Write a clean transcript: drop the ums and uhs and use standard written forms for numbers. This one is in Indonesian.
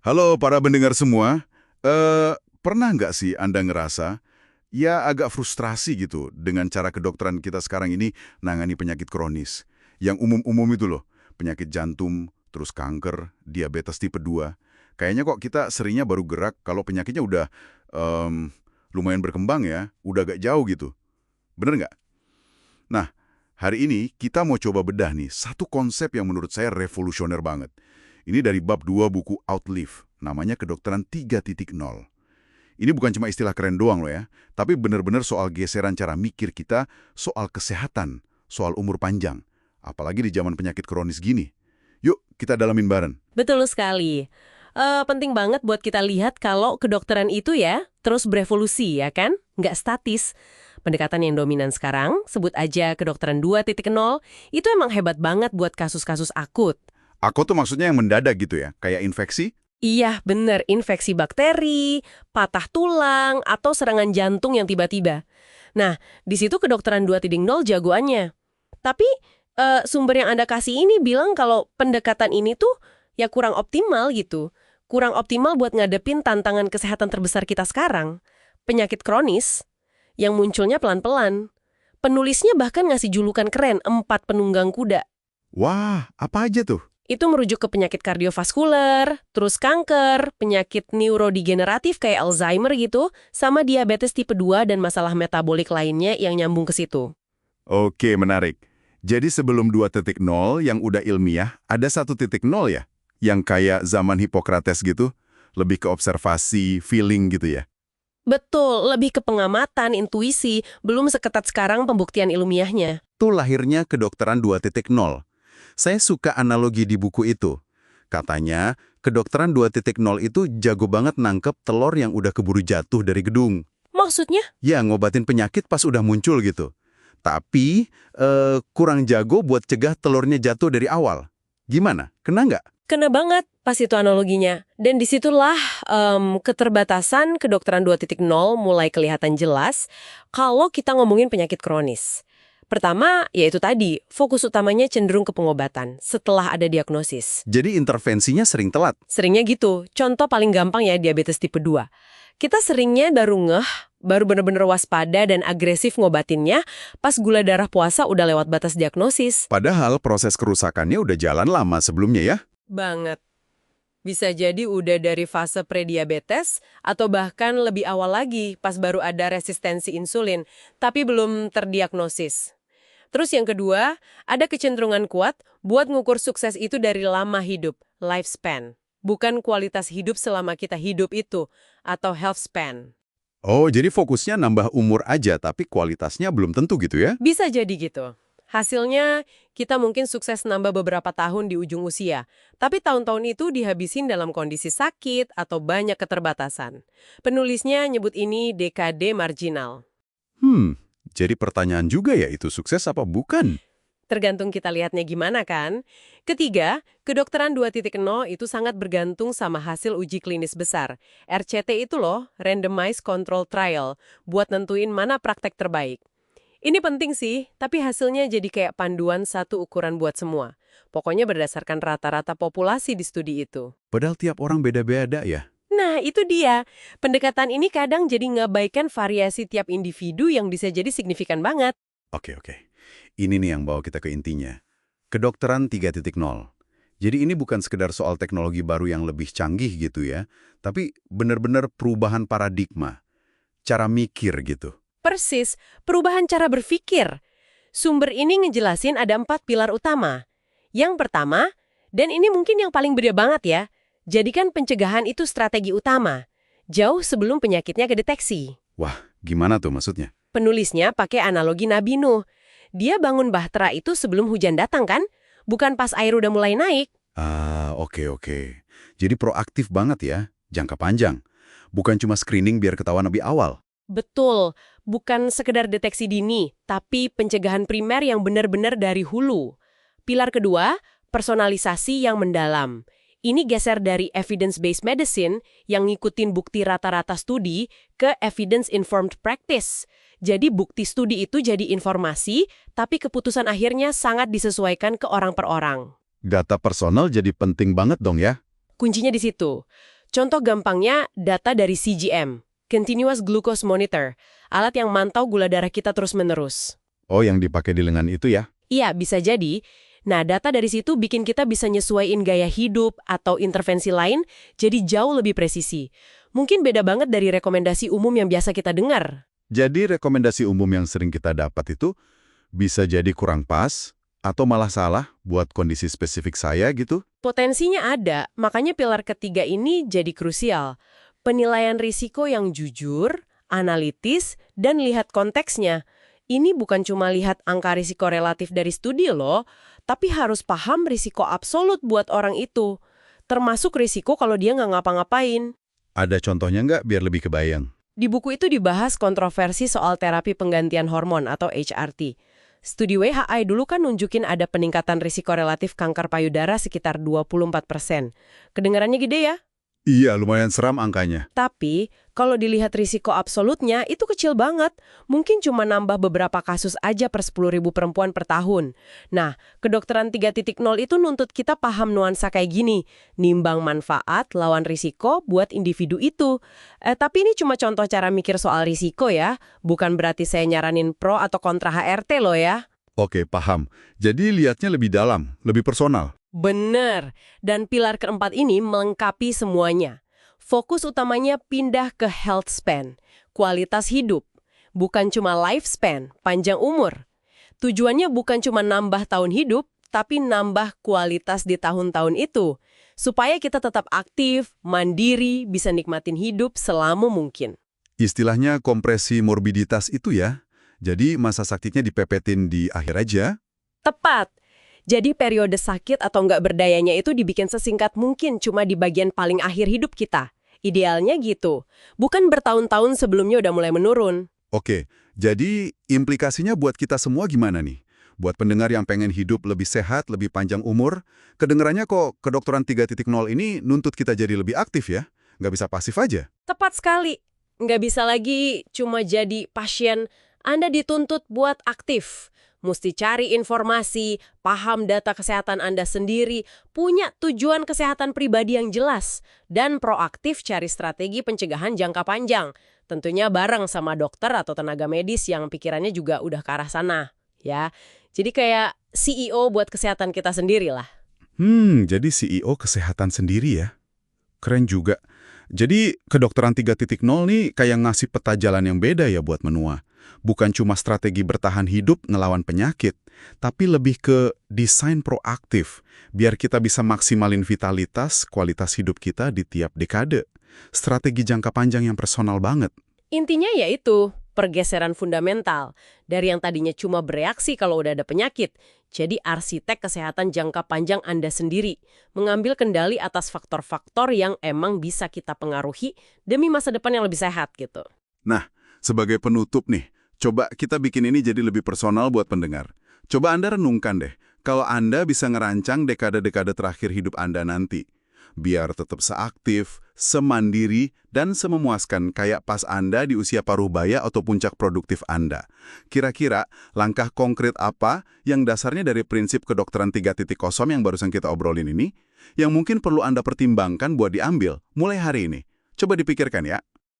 Halo para pendengar semua, pernah nggak sih Anda ngerasa, ya agak frustrasi gitu dengan cara kedokteran kita sekarang ini nangani penyakit kronis? Yang umum-umum itu loh, penyakit jantung, terus kanker, diabetes tipe 2. Kayaknya kok kita seringnya baru gerak kalau penyakitnya udah em, lumayan berkembang ya, udah agak jauh gitu. Bener nggak? Nah, hari ini kita mau coba bedah nih satu konsep yang menurut saya revolusioner banget. Ini dari bab 2 buku Outlive, namanya kedokteran 3.0. Ini bukan cuma istilah keren doang loh ya, tapi benar-benar soal geseran cara mikir kita, soal kesehatan, soal umur panjang. Apalagi di zaman penyakit kronis gini. Yuk, kita dalamin bareng. Betul sekali. Penting banget buat kita lihat kalau kedokteran itu ya terus berevolusi ya kan? Nggak statis. Pendekatan yang dominan sekarang, sebut aja kedokteran 2.0, itu emang hebat banget buat kasus-kasus akut. Aku tuh maksudnya yang mendadak gitu ya, kayak infeksi. Iya, bener. Infeksi bakteri, patah tulang, atau serangan jantung yang tiba-tiba. Nah, di situ kedokteran 2.0 jagoannya. Tapi, sumber yang Anda kasih ini bilang kalau pendekatan ini tuh ya kurang optimal gitu. Kurang optimal buat ngadepin tantangan kesehatan terbesar kita sekarang. Penyakit kronis yang munculnya pelan-pelan. Penulisnya bahkan ngasih julukan keren, 4 penunggang kuda. Wah, apa aja tuh? Itu merujuk ke penyakit kardiovaskuler, terus kanker, penyakit neurodegeneratif kayak Alzheimer gitu, sama diabetes tipe 2 dan masalah metabolik lainnya yang nyambung ke situ. Oke, menarik. Jadi sebelum 2.0 yang udah ilmiah, ada 1.0 ya? Yang kayak zaman Hippocrates gitu? Lebih ke observasi, feeling gitu ya? Betul, lebih ke pengamatan, intuisi, belum seketat sekarang pembuktian ilmiahnya. Itu lahirnya kedokteran 2.0. Saya suka analogi di buku itu. Katanya, kedokteran 2.0 itu jago banget nangkep telur yang udah keburu jatuh dari gedung. Maksudnya? Ya, ngobatin penyakit pas udah muncul gitu. Tapi, kurang jago buat cegah telurnya jatuh dari awal. Gimana? Kena nggak? Kena banget pas itu analoginya. Dan disitulah keterbatasan kedokteran 2.0 mulai kelihatan jelas kalau kita ngomongin penyakit kronis. Pertama, yaitu tadi, fokus utamanya cenderung ke pengobatan setelah ada diagnosis. Jadi intervensinya sering telat. Seringnya gitu. Contoh paling gampang ya diabetes tipe 2. Kita seringnya baru ngeh, baru bener-bener waspada dan agresif ngobatinnya pas gula darah puasa udah lewat batas diagnosis. Padahal proses kerusakannya udah jalan lama sebelumnya ya. Banget. Bisa jadi udah dari fase prediabetes atau bahkan lebih awal lagi pas baru ada resistensi insulin, tapi belum terdiagnosis. Terus yang kedua, ada kecenderungan kuat buat ngukur sukses itu dari lama hidup, lifespan. Bukan kualitas hidup selama kita hidup itu, atau health span. Oh, jadi fokusnya nambah umur aja, tapi kualitasnya belum tentu gitu ya? Bisa jadi gitu. Hasilnya, kita mungkin sukses nambah beberapa tahun di ujung usia, tapi tahun-tahun itu dihabisin dalam kondisi sakit atau banyak keterbatasan. Penulisnya nyebut ini dekade marginal. Jadi pertanyaan juga ya, itu sukses apa bukan? Tergantung kita lihatnya gimana kan? Ketiga, kedokteran 2.0 itu sangat bergantung sama hasil uji klinis besar. RCT itu loh, Randomized Control Trial, buat nentuin mana praktek terbaik. Ini penting sih, tapi hasilnya jadi kayak panduan satu ukuran buat semua. Pokoknya berdasarkan rata-rata populasi di studi itu. Padahal tiap orang beda-beda ya. Nah, itu dia. Pendekatan ini kadang jadi ngabaikan variasi tiap individu yang bisa jadi signifikan banget. Oke. Ini nih yang bawa kita ke intinya. Kedokteran 3.0. Jadi ini bukan sekedar soal teknologi baru yang lebih canggih gitu ya, tapi benar-benar perubahan paradigma, cara mikir gitu. Persis, perubahan cara berpikir. Sumber ini ngejelasin ada 4 pilar utama. Yang pertama, dan ini mungkin yang paling beda banget ya, jadikan pencegahan itu strategi utama, jauh sebelum penyakitnya kedeteksi. Wah, gimana tuh maksudnya? Penulisnya pakai analogi Nabi Nuh. Dia bangun bahtera itu sebelum hujan datang kan? Bukan pas air udah mulai naik. Oke. Jadi proaktif banget ya, jangka panjang. Bukan cuma screening biar ketahuan lebih awal. Betul, bukan sekedar deteksi dini, tapi pencegahan primer yang benar-benar dari hulu. Pilar kedua, personalisasi yang mendalam. Ini geser dari evidence-based medicine yang ngikutin bukti rata-rata studi ke evidence-informed practice. Jadi bukti studi itu jadi informasi, tapi keputusan akhirnya sangat disesuaikan ke orang per orang. Data personal jadi penting banget dong ya. kuncinya di situ. Contoh gampangnya data dari CGM, Continuous Glucose Monitor, alat yang mantau gula darah kita terus-menerus. Oh, yang dipakai di lengan itu ya? Iya, bisa jadi. Nah, data dari situ bikin kita bisa nyesuaiin gaya hidup atau intervensi lain jadi jauh lebih presisi. Mungkin beda banget dari rekomendasi umum yang biasa kita dengar. Jadi rekomendasi umum yang sering kita dapat itu bisa jadi kurang pas atau malah salah buat kondisi spesifik saya gitu? Potensinya ada, makanya pilar ketiga ini jadi krusial. Penilaian risiko yang jujur, analitis, dan lihat konteksnya. Ini bukan cuma lihat angka risiko relatif dari studi loh, tapi harus paham risiko absolut buat orang itu. Termasuk risiko kalau dia nggak ngapa-ngapain. Ada contohnya nggak biar lebih kebayang? Di buku itu dibahas kontroversi soal terapi penggantian hormon atau HRT. Studi WHI dulu kan nunjukin ada peningkatan risiko relatif kanker payudara sekitar 24%. Kedengarannya gede ya? Iya, lumayan seram angkanya. Tapi, kalau dilihat risiko absolutnya, itu kecil banget. Mungkin cuma nambah beberapa kasus aja per 10.000 perempuan per tahun. Nah, kedokteran 3.0 itu nuntut kita paham nuansa kayak gini. Nimbang manfaat lawan risiko buat individu itu. Tapi ini cuma contoh cara mikir soal risiko ya. Bukan berarti saya nyaranin pro atau kontra HRT loh ya. Oke, paham. Jadi lihatnya lebih dalam, lebih personal. Bener. Dan pilar keempat ini melengkapi semuanya. Fokus utamanya pindah ke health span, kualitas hidup. Bukan cuma lifespan, panjang umur. Tujuannya bukan cuma nambah tahun hidup, tapi nambah kualitas di tahun-tahun itu. Supaya kita tetap aktif, mandiri, bisa nikmatin hidup selama mungkin. Istilahnya kompresi morbiditas itu ya. Jadi masa sakitnya dipepetin di akhir aja. Tepat. Jadi periode sakit atau nggak berdayanya itu dibikin sesingkat mungkin cuma di bagian paling akhir hidup kita. Idealnya gitu. Bukan bertahun-tahun sebelumnya udah mulai menurun. Oke, jadi implikasinya buat kita semua gimana nih? Buat pendengar yang pengen hidup lebih sehat, lebih panjang umur, kedengarannya kok kedokteran 3.0 ini nuntut kita jadi lebih aktif ya? Nggak bisa pasif aja. Tepat sekali. Nggak bisa lagi cuma jadi pasien. Anda dituntut buat aktif. Mesti cari informasi, paham data kesehatan Anda sendiri, punya tujuan kesehatan pribadi yang jelas, dan proaktif cari strategi pencegahan jangka panjang. Tentunya bareng sama dokter atau tenaga medis yang pikirannya juga udah ke arah sana. Ya, jadi kayak CEO buat kesehatan kita sendiri lah. Jadi CEO kesehatan sendiri ya? Keren juga. Jadi kedokteran 3.0 nih kayak ngasih peta jalan yang beda ya buat menua. Bukan cuma strategi bertahan hidup ngelawan penyakit, tapi lebih ke desain proaktif, biar kita bisa maksimalin vitalitas, kualitas hidup kita di tiap dekade. Strategi jangka panjang yang personal banget. Intinya yaitu pergeseran fundamental. Dari yang tadinya cuma bereaksi kalau udah ada penyakit, jadi arsitek kesehatan jangka panjang Anda sendiri, mengambil kendali atas faktor-faktor yang emang bisa kita pengaruhi demi masa depan yang lebih sehat gitu. Nah, sebagai penutup nih, coba kita bikin ini jadi lebih personal buat pendengar. Coba Anda renungkan deh, kalau Anda bisa ngerancang dekade-dekade terakhir hidup Anda nanti, biar tetap seaktif, semandiri, dan sememuaskan kayak pas Anda di usia paruh baya atau puncak produktif Anda. Kira-kira langkah konkret apa yang dasarnya dari prinsip kedokteran 3.0 yang barusan kita obrolin ini, yang mungkin perlu Anda pertimbangkan buat diambil mulai hari ini? Coba dipikirkan ya.